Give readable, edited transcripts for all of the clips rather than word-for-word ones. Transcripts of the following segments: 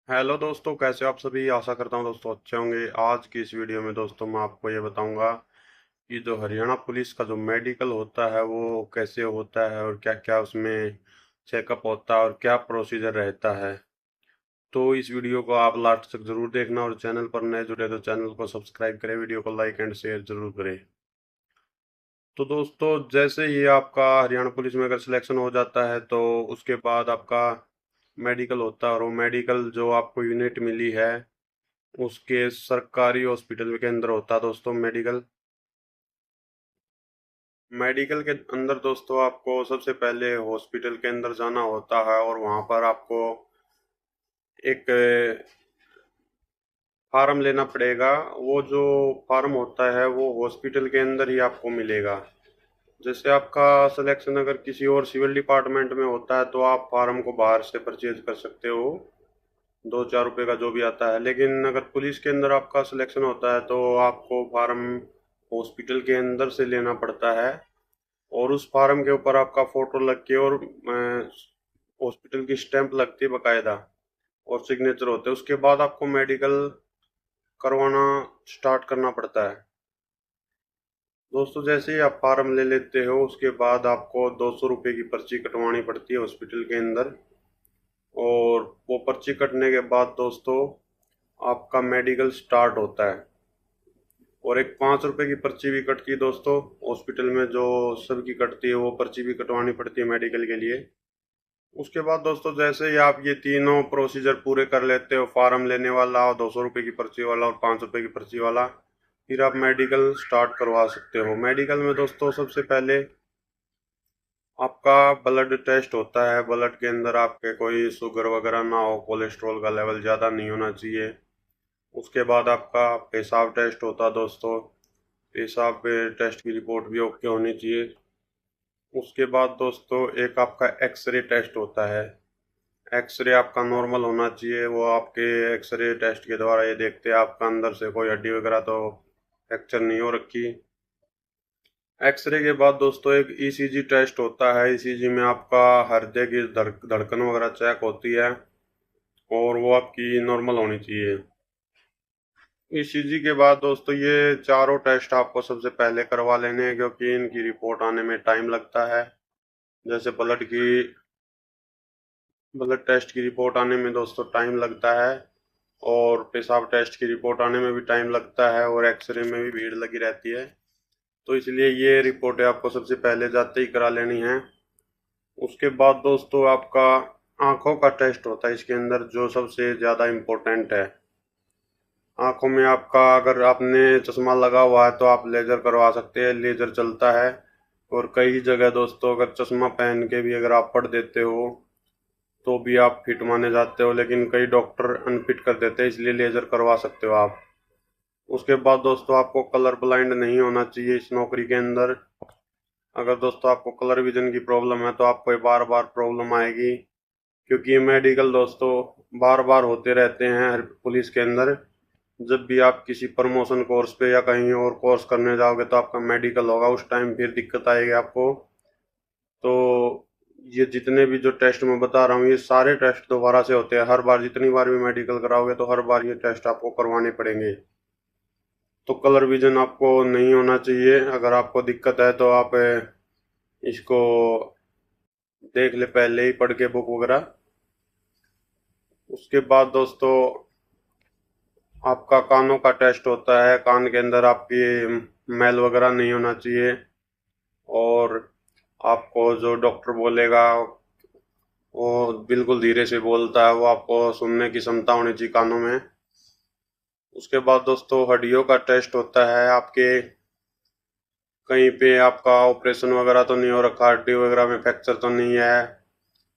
Hello दोस्तों, कैसे हो आप सभी। आशा करता हूँ दोस्तों अच्छे होंगे। आज की इस वीडियो में दोस्तों मैं आपको ये बताऊंगा कि जो हरियाणा पुलिस का जो मेडिकल होता है वो कैसे होता है और क्या क्या उसमें चेकअप होता है और क्या प्रोसीजर रहता है। तो इस वीडियो को आप लास्ट तक जरूर देखना और चैनल पर नए जुड़े तो चैनल को सब्सक्राइब करें, वीडियो को लाइक एंड शेयर जरूर करें। तो दोस्तों, जैसे ही आपका हरियाणा पुलिस में अगर सिलेक्शन हो जाता है तो उसके बाद आपका मेडिकल होता है और वो मेडिकल जो आपको यूनिट मिली है उसके सरकारी हॉस्पिटल के अंदर होता है दोस्तों मेडिकल। मेडिकल के अंदर दोस्तों आपको सबसे पहले हॉस्पिटल के अंदर जाना होता है और वहां पर आपको एक फार्म लेना पड़ेगा। वो जो फार्म होता है वो हॉस्पिटल के अंदर ही आपको मिलेगा। जैसे आपका सिलेक्शन अगर किसी और सिविल डिपार्टमेंट में होता है तो आप फार्म को बाहर से परचेज कर सकते हो, 2-4 रुपए का जो भी आता है। लेकिन अगर पुलिस के अंदर आपका सिलेक्शन होता है तो आपको फार्म हॉस्पिटल के अंदर से लेना पड़ता है और उस फार्म के ऊपर आपका फोटो लग के और हॉस्पिटल की स्टैंप लगती है बकायदा और सिग्नेचर होते हैं। उसके बाद आपको मेडिकल करवाना स्टार्ट करना पड़ता है। दोस्तों, जैसे ही आप फार्म ले लेते हो उसके बाद आपको 200 रुपये की पर्ची कटवानी पड़ती है हॉस्पिटल के अंदर। और वो पर्ची कटने के बाद दोस्तों आपका मेडिकल स्टार्ट होता है। और एक 5 रुपए की पर्ची भी कटती है दोस्तों हॉस्पिटल में, जो सबकी कटती है, वो पर्ची भी कटवानी पड़ती है मेडिकल के लिए। उसके बाद दोस्तों जैसे ही आप ये तीनों प्रोसीजर पूरे कर लेते हो, फार्म लेने वाला और 200 रुपये की पर्ची वाला और 5 रुपए की पर्ची वाला, फिर आप मेडिकल स्टार्ट करवा सकते हो। मेडिकल में दोस्तों सबसे पहले आपका ब्लड टेस्ट होता है। ब्लड के अंदर आपके कोई शुगर वगैरह ना हो, कोलेस्ट्रॉल का लेवल ज़्यादा नहीं होना चाहिए। उसके बाद आपका पेशाब टेस्ट होता है दोस्तों। पेशाब पे टेस्ट की रिपोर्ट भी ओके होनी चाहिए। उसके बाद दोस्तों एक आपका एक्सरे टेस्ट होता है। एक्सरे आपका नॉर्मल होना चाहिए। वो आपके एक्सरे टेस्ट के द्वारा ये देखते हैं आपका अंदर से कोई हड्डी वगैरह तो फ्रैक्चर नहीं हो रखी। एक्सरे के बाद दोस्तों एक ईसीजी टेस्ट होता है। ईसीजी में आपका हृदय की धड़कन वगैरह चेक होती है और वो आपकी नॉर्मल होनी चाहिए। ईसीजी के बाद दोस्तों ये चारों टेस्ट आपको सबसे पहले करवा लेने हैं, क्योंकि इनकी रिपोर्ट आने में टाइम लगता है। जैसे ब्लड टेस्ट की रिपोर्ट आने में दोस्तों टाइम लगता है और पेशाब टेस्ट की रिपोर्ट आने में भी टाइम लगता है और एक्सरे में भी भीड़ लगी रहती है। तो इसलिए ये रिपोर्टें आपको सबसे पहले जाते ही करा लेनी है। उसके बाद दोस्तों आपका आंखों का टेस्ट होता है इसके अंदर, जो सबसे ज़्यादा इम्पोर्टेंट है। आंखों में आपका अगर आपने चश्मा लगा हुआ है तो आप लेजर करवा सकते हैं, लेजर चलता है। और कई जगह दोस्तों अगर चश्मा पहन के भी अगर आप पढ़ देते हो तो भी आप फिट माने जाते हो, लेकिन कई डॉक्टर अनफिट कर देते हैं, इसलिए लेजर करवा सकते हो आप। उसके बाद दोस्तों आपको कलर ब्लाइंड नहीं होना चाहिए इस नौकरी के अंदर। अगर दोस्तों आपको कलर विजन की प्रॉब्लम है तो आपको ये बार बार प्रॉब्लम आएगी, क्योंकि ये मेडिकल दोस्तों बार बार होते रहते हैं हर पुलिस के अंदर। जब भी आप किसी प्रमोशन कोर्स पे या कहीं और कोर्स करने जाओगे तो आपका मेडिकल होगा, उस टाइम फिर दिक्कत आएगी आपको। तो ये जितने भी जो टेस्ट मैं बता रहा हूँ ये सारे टेस्ट दोबारा से होते हैं। हर बार जितनी बार भी मेडिकल कराओगे तो हर बार ये टेस्ट आपको करवाने पड़ेंगे। तो कलर विजन आपको नहीं होना चाहिए। अगर आपको दिक्कत है तो आप इसको देख ले पहले ही पढ़ के बुक वगैरह। उसके बाद दोस्तों आपका कानों का टेस्ट होता है। कान के अंदर आपकी मैल वगैरह नहीं होना चाहिए और आपको जो डॉक्टर बोलेगा वो बिल्कुल धीरे से बोलता है, वो आपको सुनने की क्षमता होनी चाहिए कानों में। उसके बाद दोस्तों हड्डियों का टेस्ट होता है। आपके कहीं पे आपका ऑपरेशन वगैरह तो नहीं हो रखा, हड्डी वगैरह में फ्रैक्चर तो नहीं है,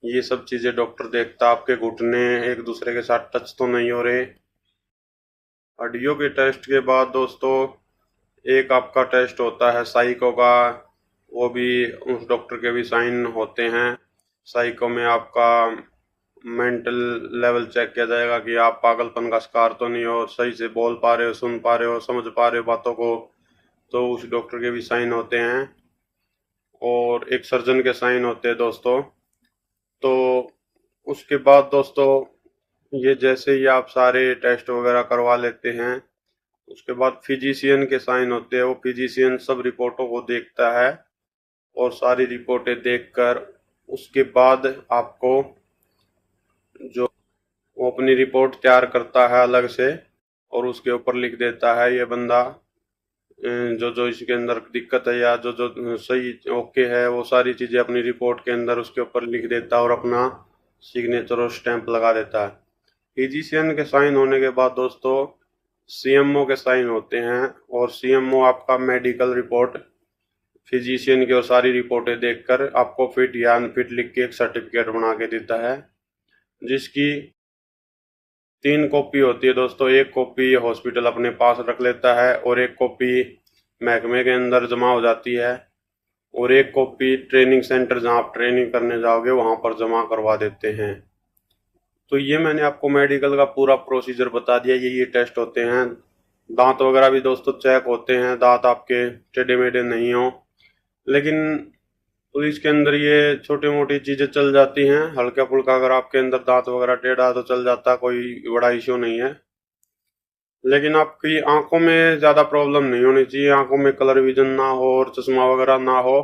ये सब चीज़ें डॉक्टर देखता। आपके घुटने एक दूसरे के साथ टच तो नहीं हो रहे। हड्डियों के टेस्ट के बाद दोस्तों एक आपका टेस्ट होता है साइको का। वो भी उस डॉक्टर के भी साइन होते हैं। साइको में आपका मेंटल लेवल चेक किया जाएगा कि आप पागलपन का शिकार तो नहीं हो, सही से बोल पा रहे हो, सुन पा रहे हो, समझ पा रहे हो बातों को। तो उस डॉक्टर के भी साइन होते हैं और एक सर्जन के साइन होते हैं दोस्तों। तो उसके बाद दोस्तों ये जैसे ही आप सारे टेस्ट वगैरह करवा लेते हैं, उसके बाद फिजिशियन के साइन होते हैं। वो फिजिशियन सब रिपोर्टों को देखता है और सारी रिपोर्टें देखकर उसके बाद आपको जो वो अपनी रिपोर्ट तैयार करता है अलग से, और उसके ऊपर लिख देता है ये बंदा जो जो इसके अंदर दिक्कत है या जो जो सही ओके है, वो सारी चीज़ें अपनी रिपोर्ट के अंदर उसके ऊपर लिख देता है और अपना सिग्नेचर और स्टैंप लगा देता है। फिजिशियन के साइन होने के बाद दोस्तों सीएमओ के साइन होते हैं, और सीएमओ आपका मेडिकल रिपोर्ट फिजिशियन की और सारी रिपोर्टें देखकर आपको फिट या अनफिट लिख के एक सर्टिफिकेट बना के देता है, जिसकी 3 कॉपी होती है दोस्तों। एक कॉपी हॉस्पिटल अपने पास रख लेता है, और एक कॉपी महकमे के अंदर जमा हो जाती है, और एक कॉपी ट्रेनिंग सेंटर जहां आप ट्रेनिंग करने जाओगे वहां पर जमा करवा देते हैं। तो ये मैंने आपको मेडिकल का पूरा प्रोसीजर बता दिया। ये टेस्ट होते हैं। दांत वगैरह भी दोस्तों चेक होते हैं, दांत आपके टेढ़े मेढ़े नहीं हो। लेकिन पुलिस के अंदर ये छोटी मोटी चीजें चल जाती हैं, हल्का फुल्का अगर आपके अंदर दांत वगैरह टेढ़ा तो चल जाता, कोई बड़ा इश्यू नहीं है। लेकिन आपकी आंखों में ज्यादा प्रॉब्लम नहीं होनी चाहिए, आंखों में कलर विजन ना हो और चश्मा वगैरह ना हो।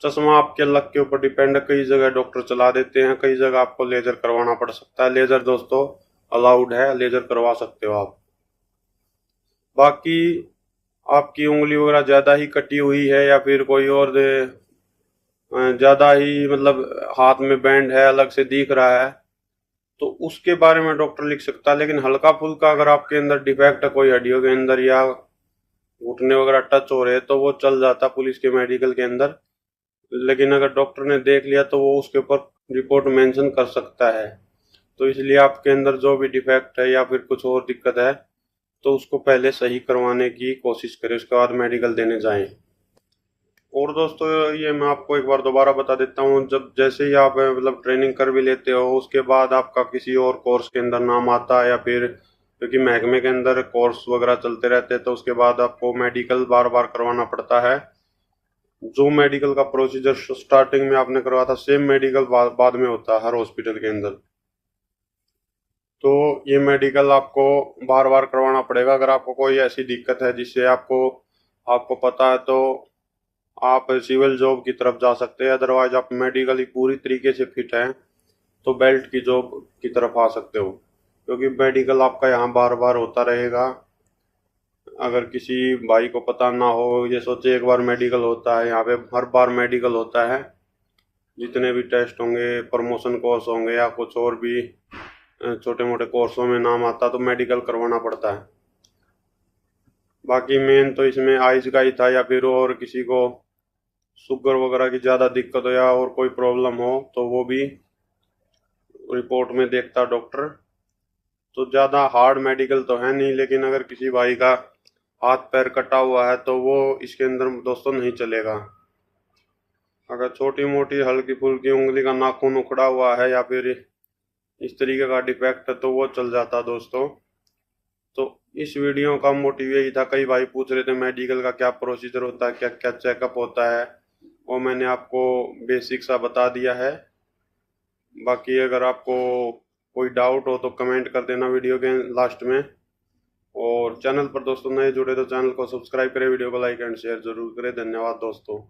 चश्मा आपके लक के ऊपर डिपेंड है, कई जगह डॉक्टर चला देते हैं, कई जगह आपको लेजर करवाना पड़ सकता है। लेजर दोस्तों अलाउड है, लेजर करवा सकते हो आप। बाकी आपकी उंगली वगैरह ज्यादा ही कटी हुई है या फिर कोई और ज्यादा ही मतलब हाथ में बैंड है अलग से दिख रहा है, तो उसके बारे में डॉक्टर लिख सकता है। लेकिन हल्का फुल्का अगर आपके अंदर डिफेक्ट है कोई हड्डियों के अंदर या घुटने वगैरह टच हो रहे हैं तो वो चल जाता पुलिस के मेडिकल के अंदर। लेकिन अगर डॉक्टर ने देख लिया तो वो उसके ऊपर रिपोर्ट मेंशन कर सकता है। तो इसलिए आपके अंदर जो भी डिफेक्ट है या फिर कुछ और दिक्कत है तो उसको पहले सही करवाने की कोशिश करें, उसके बाद मेडिकल देने जाएं। और दोस्तों ये मैं आपको एक बार दोबारा बता देता हूँ, जब जैसे ही आप मतलब ट्रेनिंग कर भी लेते हो उसके बाद आपका किसी और कोर्स के अंदर नाम आता है, या फिर क्योंकि महकमे के अंदर कोर्स वगैरह चलते रहते हैं, तो उसके बाद आपको मेडिकल बार बार करवाना पड़ता है। जो मेडिकल का प्रोसीजर स्टार्टिंग में आपने करवाया था सेम मेडिकल बाद में होता है हर हॉस्पिटल के अंदर। तो ये मेडिकल आपको बार बार करवाना पड़ेगा। अगर आपको कोई ऐसी दिक्कत है जिससे आपको आपको पता है तो आप सिविल जॉब की तरफ जा सकते हैं, अदरवाइज आप मेडिकली पूरी तरीके से फिट हैं तो बेल्ट की जॉब की तरफ आ सकते हो, क्योंकि मेडिकल आपका यहाँ बार बार होता रहेगा। अगर किसी भाई को पता ना हो, ये सोचे एक बार मेडिकल होता है, यहाँ पे हर बार मेडिकल होता है। जितने भी टेस्ट होंगे, प्रमोशन कोर्स होंगे या कुछ और भी छोटे मोटे कोर्सों में नाम आता तो मेडिकल करवाना पड़ता है। बाकी मेन तो इसमें आइज का ही था, या फिर और किसी को शुगर वगैरह की ज़्यादा दिक्कत हो या और कोई प्रॉब्लम हो तो वो भी रिपोर्ट में देखता डॉक्टर। तो ज़्यादा हार्ड मेडिकल तो है नहीं, लेकिन अगर किसी भाई का हाथ पैर कटा हुआ है तो वो इसके अंदर दोस्तों नहीं चलेगा। अगर छोटी मोटी हल्की फुल्की उंगली का नाखून उखड़ा हुआ है या फिर इस तरीके का डिफेक्ट है तो वो चल जाता दोस्तों। तो इस वीडियो का मोटिव यही था, कई भाई पूछ रहे थे मेडिकल का क्या प्रोसीजर होता है, क्या क्या चेकअप होता है, वो मैंने आपको बेसिक सा बता दिया है। बाकी अगर आपको कोई डाउट हो तो कमेंट कर देना वीडियो के लास्ट में। और चैनल पर दोस्तों नए जुड़े तो चैनल को सब्सक्राइब करें, वीडियो को लाइक एंड शेयर जरूर करें। धन्यवाद दोस्तों।